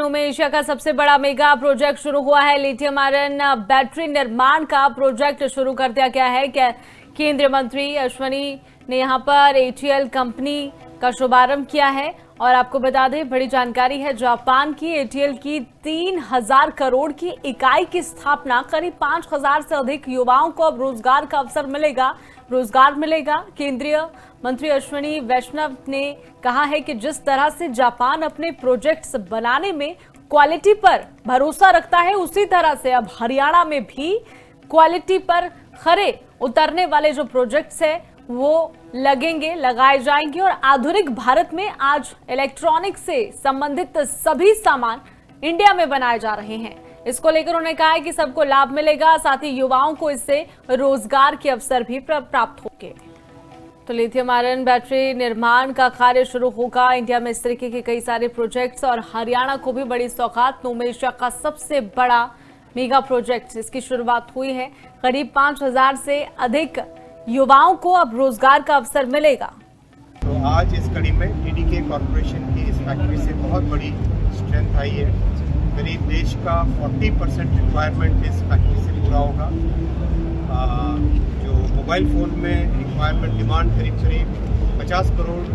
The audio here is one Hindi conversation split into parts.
में एशिया का सबसे बड़ा मेगा प्रोजेक्ट शुरू हुआ है। लिथियम आयरन बैटरी निर्माण का प्रोजेक्ट शुरू कर दिया गया है। केंद्रीय मंत्री अश्विनी ने यहां पर एटीएल कंपनी का शुभारंभ किया है। और आपको बता दें, बड़ी जानकारी है, जापान की एटीएल की 3000 करोड़ की इकाई की स्थापना, करीब 5000 से अधिक युवाओं को अब रोजगार का अवसर मिलेगा। केंद्रीय मंत्री अश्विनी वैष्णव ने कहा है कि जिस तरह से जापान अपने प्रोजेक्ट्स बनाने में क्वालिटी पर भरोसा रखता है, उसी तरह से अब हरियाणा में भी क्वालिटी पर खरे उतरने वाले जो प्रोजेक्ट्स है वो लगाए जाएंगे। और आधुनिक भारत में आज इलेक्ट्रॉनिक से संबंधित सभी सामान इंडिया में बनाए जा रहे हैं। इसको लेकर उन्होंने कहा है कि सबको लाभ मिलेगा, साथ ही युवाओं को इससे रोजगार के अवसर भी प्राप्त होंगे। तो लिथियम आयरन बैटरी निर्माण का कार्य शुरू होगा। इंडिया में इस तरीके के कई सारे प्रोजेक्ट्स और हरियाणा को भी बड़ी सौगात। एशिया का सबसे बड़ा मेगा प्रोजेक्ट, इसकी शुरुआत हुई है। करीब 5000 से अधिक युवाओं को अब रोजगार का अवसर मिलेगा। तो आज इस कड़ी में टीडीके कॉर्पोरेशन की इस फैक्ट्री से बहुत बड़ी स्ट्रेंथ आई है। करीब देश का 40% रिक्वायरमेंट इस फैक्ट्री से पूरा होगा। जो मोबाइल फ़ोन में रिक्वायरमेंट डिमांड करीब 50 करोड़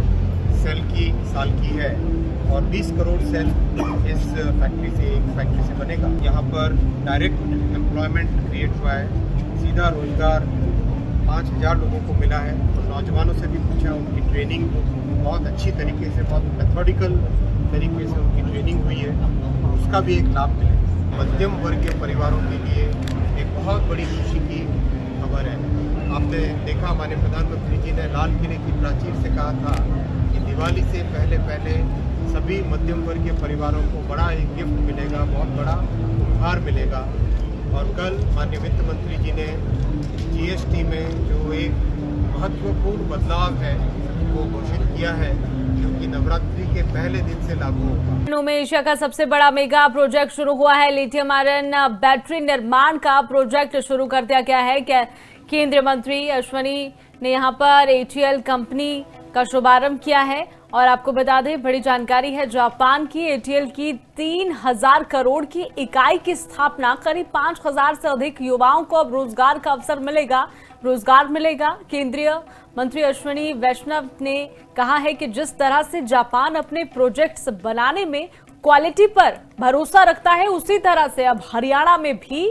सेल की साल की है और 20 करोड़ सेल इस फैक्ट्री से बनेगा। यहाँ पर डायरेक्ट एम्प्लॉयमेंट क्रिएट हुआ है, सीधा रोजगार 5000 लोगों को मिला है। तो नौजवानों से भी पूछा, उनकी ट्रेनिंग बहुत अच्छी तरीके से, बहुत मेथोडिकल तरीके से उनकी ट्रेनिंग हुई है, उसका भी एक लाभ मिले। मध्यम वर्ग के परिवारों के लिए एक बहुत बड़ी खुशी की खबर है। आपने देखा, हमारे प्रधानमंत्री जी ने लाल किले की प्राचीर से कहा था कि दिवाली से पहले सभी मध्यम वर्ग के परिवारों को बड़ा एक गिफ्ट मिलेगा, बहुत बड़ा उपहार मिलेगा। और कल माननीय वित्त मंत्री जी ने जीएसटी में जो एक महत्वपूर्ण बदलाव है वो घोषित किया है, जो कि नवरात्रि के पहले दिन से लागू होगा। में एशिया का सबसे बड़ा मेगा प्रोजेक्ट शुरू हुआ है। लिथियम आयरन बैटरी निर्माण का प्रोजेक्ट शुरू कर दिया गया है। केंद्रीय मंत्री अश्विनी ने यहां पर एटीएल कंपनी का शुभारंभ किया है। और आपको बता दें, बड़ी जानकारी है, जापान की एटीएल की 3000 करोड़ की इकाई की स्थापना, करीब 5000 से अधिक युवाओं को अब रोजगार का अवसर मिलेगा। केंद्रीय मंत्री अश्विनी वैष्णव ने कहा है कि जिस तरह से जापान अपने प्रोजेक्ट्स बनाने में क्वालिटी पर भरोसा रखता है, उसी तरह से अब हरियाणा में भी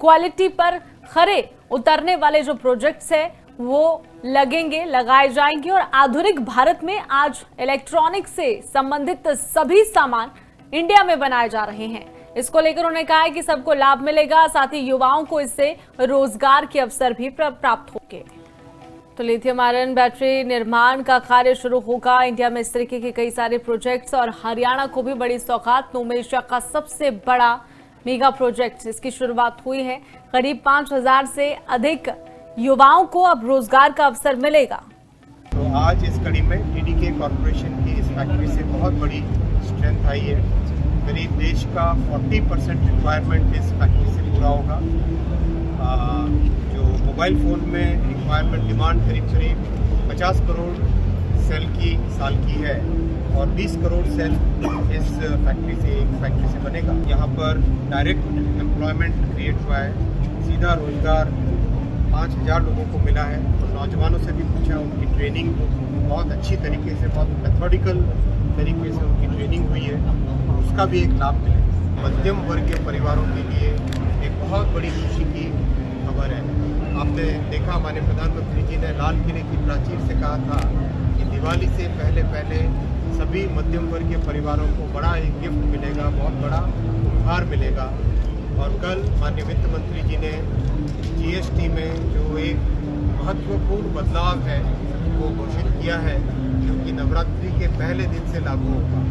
क्वालिटी पर खरे उतरने वाले जो प्रोजेक्ट्स है वो लगाए जाएंगे। और आधुनिक भारत में आज इलेक्ट्रॉनिक से संबंधित सभी सामान इंडिया में बनाए जा रहे हैं। इसको लेकर उन्होंने कहा है कि सबको लाभ मिलेगा, साथ ही युवाओं को इससे रोजगार के अवसर भी प्राप्त होंगे। तो लिथियम आयरन बैटरी निर्माण का कार्य शुरू होगा। इंडिया में इस तरीके के कई सारे प्रोजेक्ट्स और हरियाणा को भी बड़ी सौगात। एशिया का सबसे बड़ा मेगा प्रोजेक्ट, इसकी शुरुआत हुई है। करीब 5000 से अधिक युवाओं को अब रोजगार का अवसर मिलेगा। तो आज इस कड़ी में टीडीके कॉर्पोरेशन की इस फैक्ट्री से बहुत बड़ी स्ट्रेंथ आई है। करीब देश का 40% रिक्वायरमेंट इस फैक्ट्री से पूरा होगा। जो मोबाइल फ़ोन में रिक्वायरमेंट डिमांड करीब 50 करोड़ सेल की साल की है और 20 करोड़ सेल इस फैक्ट्री से बनेगा। यहाँ पर डायरेक्ट एम्प्लॉयमेंट क्रिएट हुआ है, सीधा रोजगार 5000 लोगों को मिला है। तो नौजवानों से भी पूछा, उनकी ट्रेनिंग बहुत अच्छी तरीके से, बहुत मेथोडिकल तरीके से उनकी ट्रेनिंग हुई है, उसका भी एक लाभ मिले। मध्यम वर्ग के परिवारों के लिए एक बहुत बड़ी खुशी की खबर है। आपने देखा, हमारे प्रधानमंत्री जी ने लाल किले की प्राचीर से कहा था कि दिवाली से पहले सभी मध्यम वर्ग के परिवारों को बड़ा एक गिफ्ट मिलेगा, बहुत बड़ा उपहार मिलेगा। और कल माननीय वित्त मंत्री जी ने जीएसटी में जो एक महत्वपूर्ण बदलाव है वो घोषित किया है, जो कि नवरात्रि के पहले दिन से लागू होगा।